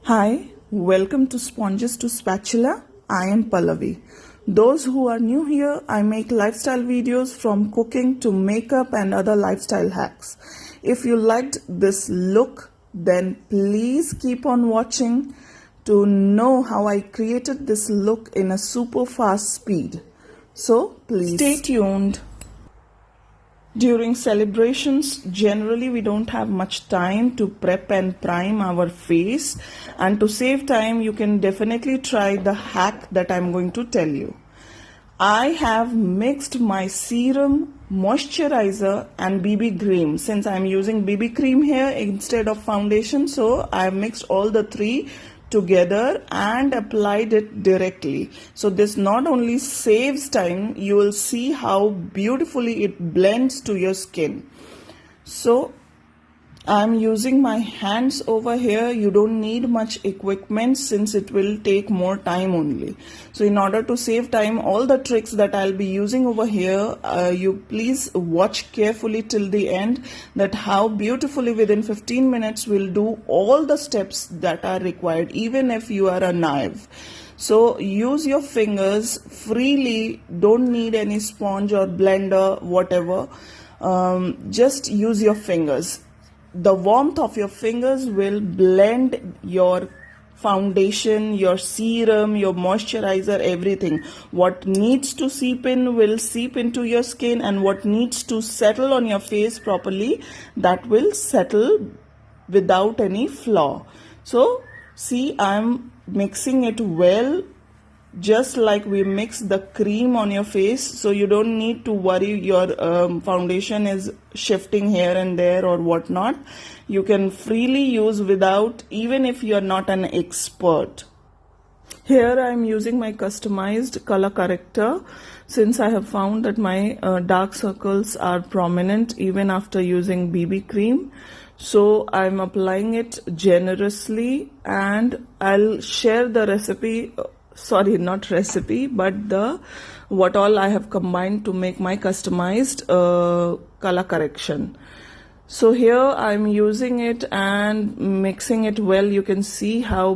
Hi, welcome to Sponges to Spatula. I am Pallavi. Those who are new here, I make lifestyle videos from cooking to makeup and other lifestyle hacks. If you liked this look, then please keep on watching to know how I created this look in a super fast speed. So please stay tuned. During celebrations, generally we don't have much time to prep and prime our face, and to save time, you can definitely try the hack that I'm going to tell you. I have mixed my serum, moisturizer and BB cream. Since I'm using BB cream here instead of foundation, so I have mixed all the three together and applied it directly. So this not only saves time, you will see how beautifully it blends to your skin. So I'm using my hands over here. You don't need much equipment since it will take more time only. So in order to save time, all the tricks that I'll be using over here, you please watch carefully till the end, that how beautifully within 15 minutes we'll do all the steps that are required, even if you are a naive. So use your fingers freely, don't need any sponge or blender, whatever. Just use your fingers. The warmth of your fingers will blend your foundation, your serum, your moisturizer, everything. What needs to seep in will seep into your skin, and what needs to settle on your face properly, that will settle without any flaw. So see, I'm mixing it well, just like we mix the cream on your face. So you don't need to worry your foundation is shifting here and there or whatnot. You can freely use without, even if you're not an expert. Here I'm using my customized color corrector, since I have found that my dark circles are prominent even after using BB cream. So I'm applying it generously, and I'll share the recipe, sorry, not recipe, but the what all I have combined to make my customized color correction. So here I'm using it and mixing it well. You can see how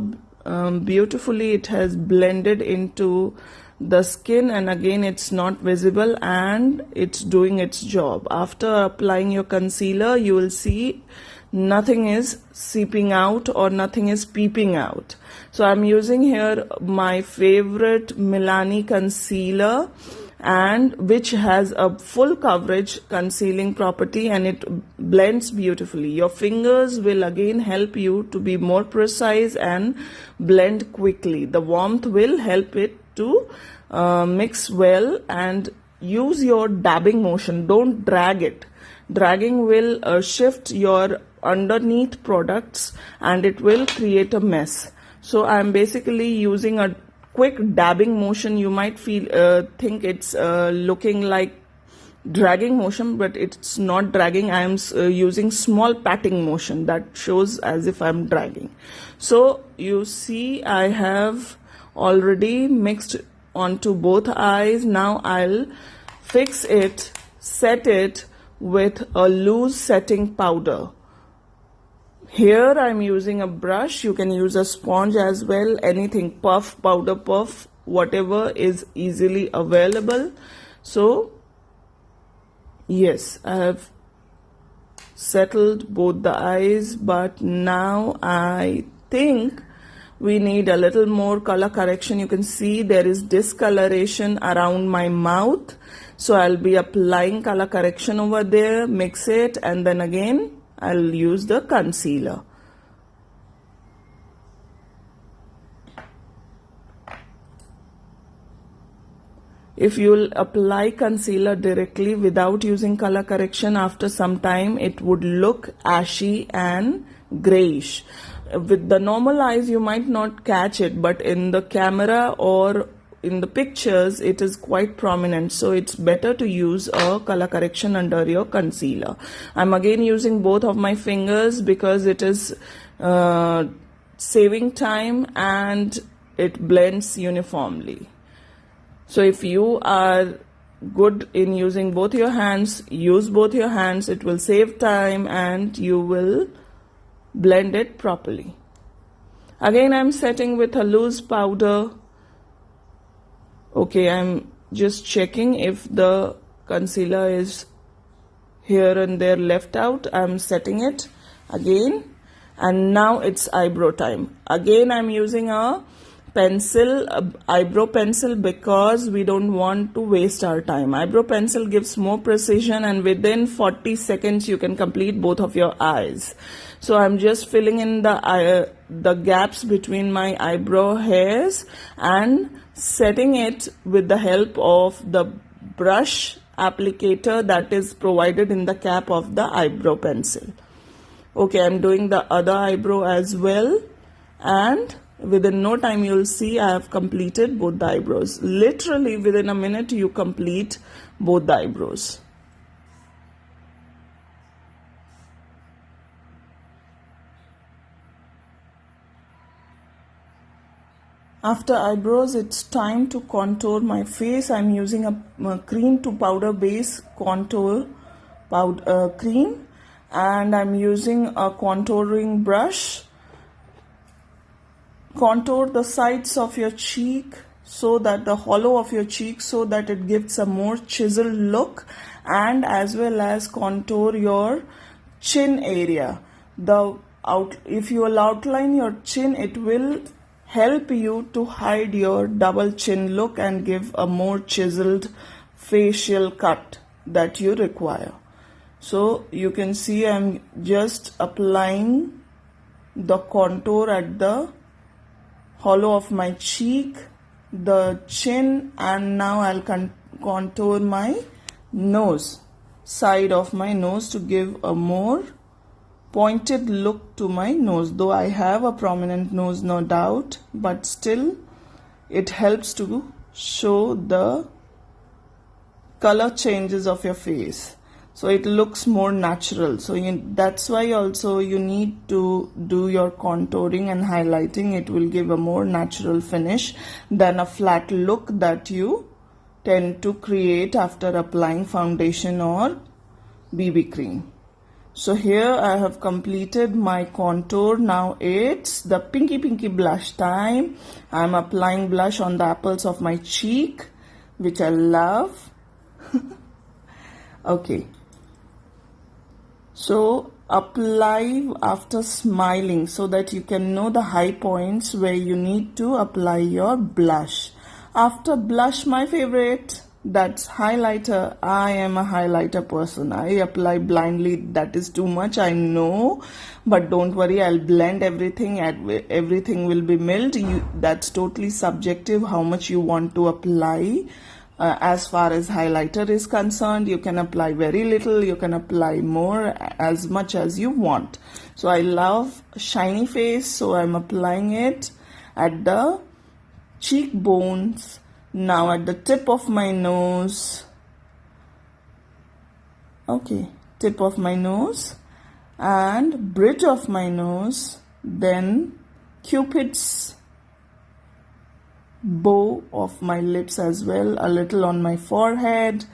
beautifully it has blended into the skin, and again it's not visible and it's doing its job. After applying your concealer, you will see nothing is seeping out or nothing is peeping out. So I'm using here my favorite Milani concealer, and which has a full coverage concealing property, and it blends beautifully. Your fingers will again help you to be more precise and blend quickly. The warmth will help it to mix well, and use your dabbing motion. Don't drag it. Dragging will shift your underneath products and it will create a mess. So I'm basically using a quick dabbing motion. You might think it's looking like dragging motion, but it's not dragging. I am using small patting motion that shows as if I'm dragging. So you see, I have already mixed onto both eyes. Now I'll fix it, set it with a loose setting powder. Here I'm using a brush. You can use a sponge as well, anything, puff, powder puff, whatever is easily available. So yes, I have settled both the eyes, but now I think we need a little more color correction. You can see there is discoloration around my mouth. So I'll be applying color correction over there, mix it, and then again I'll use the concealer. If you'll apply concealer directly without using color correction, after some time it would look ashy and grayish. With the normal eyes you might not catch it, but in the camera or in the pictures it is quite prominent. So it's better to use a color correction under your concealer. I'm again using both of my fingers because it is saving time and it blends uniformly. So if you are good in using both your hands, use both your hands. It will save time and you will blend it properly. Again, I'm setting with a loose powder. Okay, I'm just checking if the concealer is here and there left out. I'm setting it again, and now it's eyebrow time. Again, I'm using a eyebrow pencil, because we don't want to waste our time. Eyebrow pencil gives more precision, and within 40 seconds you can complete both of your eyes. So I'm just filling in the gaps between my eyebrow hairs and setting it with the help of the brush applicator that is provided in the cap of the eyebrow pencil. Okay, I'm doing the other eyebrow as well, and within no time you'll see I have completed both the eyebrows. Literally within a minute you complete both the eyebrows. After eyebrows, it's time to contour my face. I'm using a cream to powder base contour cream, and I'm using a contouring brush. Contour the sides of your cheek, so that the hollow of your cheek, so that it gives a more chiseled look, and as well as contour your chin area. If you will outline your chin, it will help you to hide your double chin look and give a more chiseled facial cut that you require. So you can see I'm just applying the contour at the hollow of my cheek, the chin, and now I'll contour my nose, side of my nose, to give a more pointed look to my nose. Though I have a prominent nose, no doubt, but still it helps to show the color changes of your face, so it looks more natural. So that's why also you need to do your contouring and highlighting. It will give a more natural finish than a flat look that you tend to create after applying foundation or BB cream. So here I have completed my contour. Now it's the pinky blush time. I'm applying blush on the apples of my cheek, which I love. Okay. So apply after smiling, so that you can know the high points where you need to apply your blush. After blush, my favorite, that's highlighter. I am a highlighter person. I apply blindly. That is too much, I know, but don't worry, I'll blend everything. Everything will be milled. That's totally subjective how much you want to apply. As far as highlighter is concerned, you can apply very little, you can apply more, as much as you want. So I love shiny face, so I'm applying it at the cheekbones, now at the tip of my nose. Okay, tip of my nose and bridge of my nose, then Cupid's bow of my lips as well, a little on my forehead,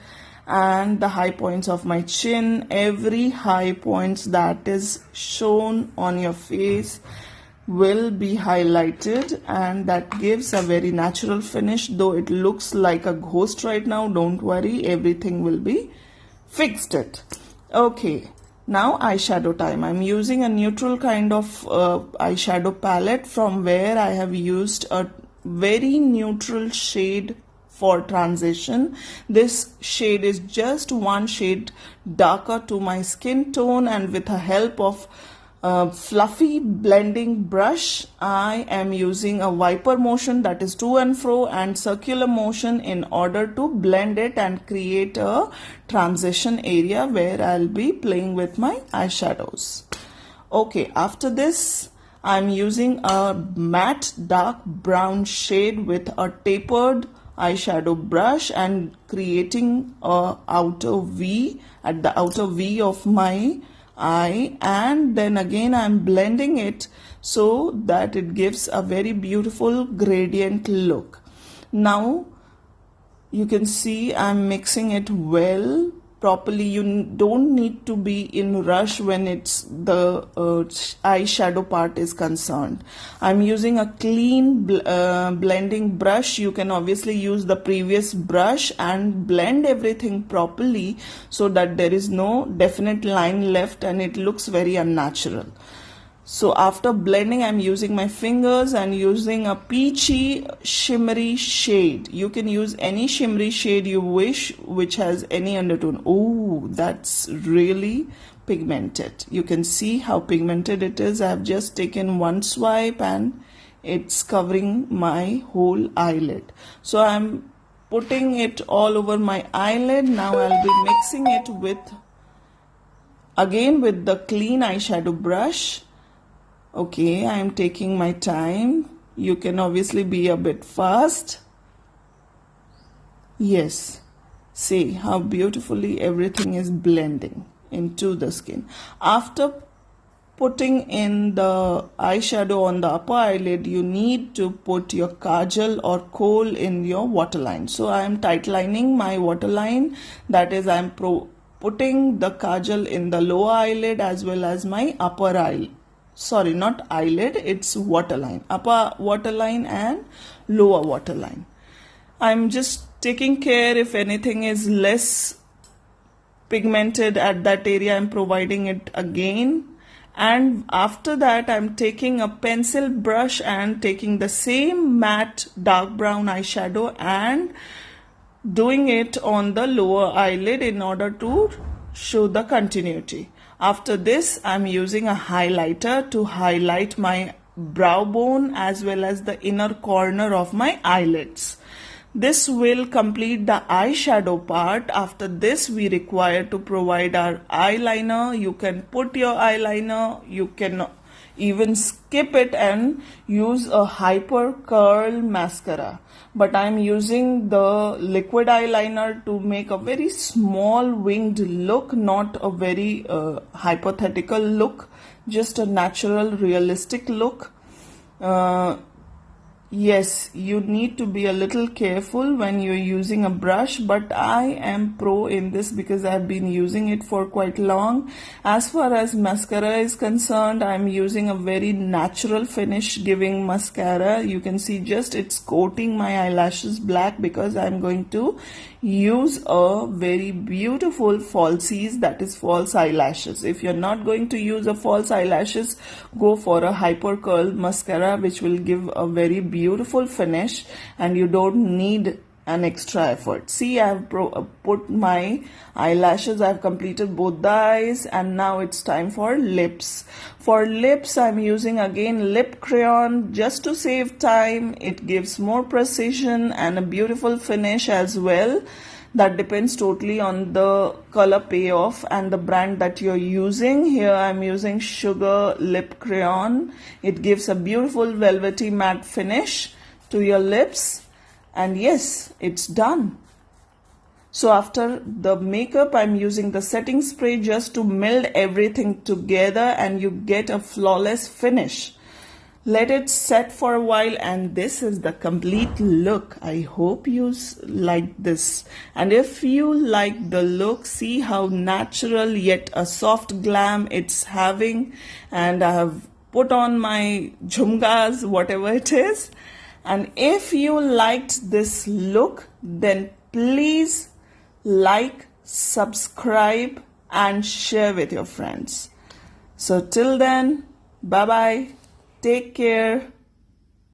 and the high points of my chin. Every high points that is shown on your face will be highlighted, and that gives a very natural finish. Though it looks like a ghost right now, don't worry, everything will be fixed it. Okay, now eyeshadow time. I'm using a neutral kind of eyeshadow palette, from where I have used a very neutral shade for transition. This shade is just one shade darker to my skin tone, and with the help of fluffy blending brush, I am using a wiper motion, that is to and fro, and circular motion, in order to blend it and create a transition area where I'll be playing with my eyeshadows. Okay, after this I'm using a matte dark brown shade with a tapered eyeshadow brush and creating a outer V at the outer V of my eye, and then again I'm blending it so that it gives a very beautiful gradient look. Now you can see I'm mixing it well, properly. You don't need to be in rush when it's the eyeshadow part is concerned. I'm using a clean blending brush. You can obviously use the previous brush and blend everything properly so that there is no definite line left and it looks very unnatural. So after blending, I'm using my fingers and using a peachy shimmery shade. You can use any shimmery shade you wish which has any undertone. Oh, that's really pigmented. You can see how pigmented it is. I've just taken one swipe and it's covering my whole eyelid. So I'm putting it all over my eyelid. Now I'll be mixing it with the clean eyeshadow brush. Okay, I am taking my time. You can obviously be a bit fast. Yes, see how beautifully everything is blending into the skin. After putting in the eyeshadow on the upper eyelid, you need to put your kajal or kohl in your waterline. So I am tight lining my waterline. That is, I am putting the kajal in the lower eyelid as well as my upper eyelid. Sorry, not eyelid, it's waterline. Upper waterline and lower waterline. I'm just taking care if anything is less pigmented at that area, I'm providing it again. And after that, I'm taking a pencil brush and taking the same matte dark brown eyeshadow and doing it on the lower eyelid in order to show the continuity. After this, I'm using a highlighter to highlight my brow bone as well as the inner corner of my eyelids. This will complete the eyeshadow part. After this, we require to provide our eyeliner. You can put your eyeliner, you can even skip it and use a hyper curl mascara. But I'm using the liquid eyeliner to make a very small winged look, not a very hypothetical look, just a natural realistic look. Yes, you need to be a little careful when you're using a brush, but I am pro in this because I've been using it for quite long. As far as mascara is concerned, I'm using a very natural finish giving mascara. You can see just it's coating my eyelashes black because I'm going to use a very beautiful falsies, that is false eyelashes. If you're not going to use a false eyelashes, go for a hyper curl mascara which will give a very beautiful finish and you don't need an extra effort. See, I've put my eyelashes, I've completed both the eyes, and now it's time for lips. For lips, I'm using again lip crayon just to save time. It gives more precision and a beautiful finish as well. That depends totally on the color payoff and the brand that you're using. Here I'm using Sugar Lip Crayon. It gives a beautiful velvety matte finish to your lips. And yes, it's done. So after the makeup, I'm using the setting spray just to meld everything together and you get a flawless finish. Let it set for a while and this is the complete look. I hope you like this. And if you like the look, see how natural yet a soft glam it's having. And I have put on my jhumkas, whatever it is. And if you liked this look, then please like, subscribe and share with your friends. So till then, bye bye. Take care.